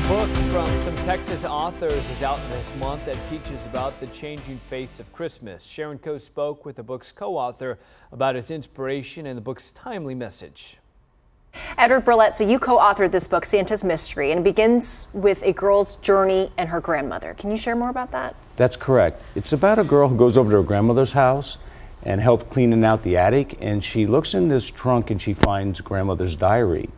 book from some Texas authors is out this month that teaches about the changing face of Christmas. Sharon Coe spoke with the book's co-author about its inspiration and the book's timely message. Edward Burlett, so you co-authored this book, Santa's Mystery, and it begins with a girl's journey and her grandmother. Can you share more about that? That's correct. It's about a girl who goes over to her grandmother's house and helps cleaning out the attic, and she looks in this trunk and she finds grandmother's diary.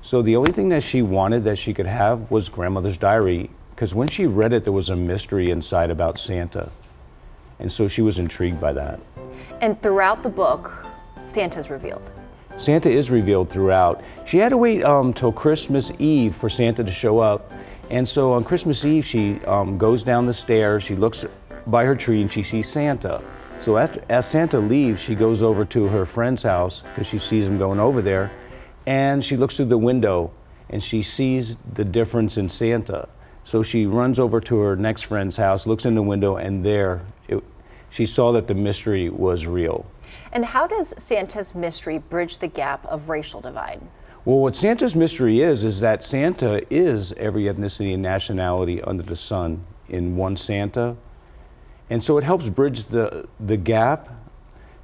So the only thing that she wanted that she could have was grandmother's diary, because when she read it, there was a mystery inside about Santa. And so she was intrigued by that. And throughout the book, Santa's revealed. Santa is revealed throughout. She had to wait till Christmas Eve for Santa to show up. And so on Christmas Eve, she goes down the stairs, she looks by her tree and she sees Santa. So as Santa leaves, she goes over to her friend's house because she sees him going over there. And she looks through the window and she sees the difference in Santa. So she runs over to her next friend's house, looks in the window, and she saw that the mystery was real. And how does Santa's Mystery bridge the gap of racial divide? Well, what Santa's Mystery is that Santa is every ethnicity and nationality under the sun in one Santa. And so it helps bridge the gap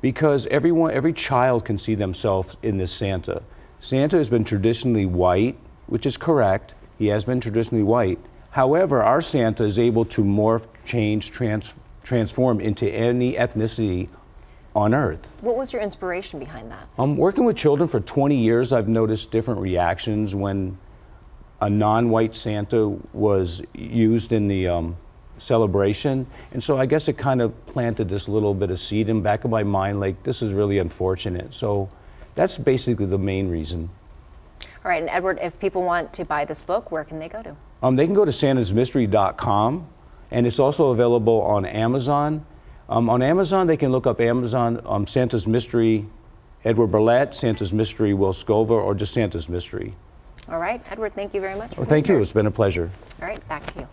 because every child can see themselves in this Santa. Santa has been traditionally white, which is correct. He has been traditionally white. However, our Santa is able to morph, change, transform into any ethnicity on Earth. What was your inspiration behind that? Working with children for 20 years, I've noticed different reactions when a non-white Santa was used in the celebration. And so I guess it kind of planted this little bit of seed in the back of my mind, like, this is really unfortunate. So that's basically the main reason. All right, and Edward, if people want to buy this book, where can they go to? They can go to santasmystery.com, and it's also available on Amazon. On Amazon, they can look up Santa's Mystery Edward Burlett, Santa's Mystery Will Scover, or just Santa's Mystery. All right, Edward, thank you very much. Well, thank you. It's been a pleasure. All right, back to you.